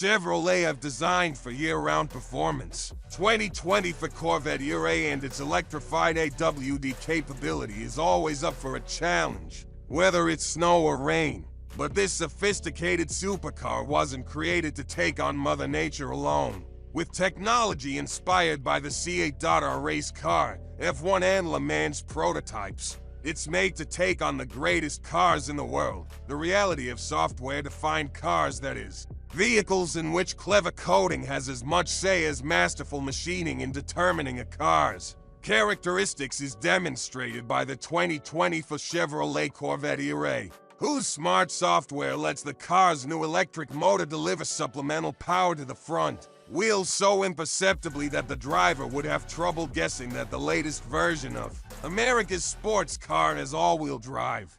Chevrolet have designed for year-round performance. 2020 for Corvette E-Ray and its electrified AWD capability is always up for a challenge, whether it's snow or rain. But this sophisticated supercar wasn't created to take on Mother Nature alone. With technology inspired by the C8.R race car, F1 and Le Mans prototypes, it's made to take on the greatest cars in the world. The reality of software-defined cars, that is. Vehicles in which clever coding has as much say as masterful machining in determining a car's characteristics is demonstrated by the 2020 for Chevrolet Corvette E-Ray, whose smart software lets the car's new electric motor deliver supplemental power to the front wheels so imperceptibly that the driver would have trouble guessing that the latest version of America's sports car has all-wheel drive.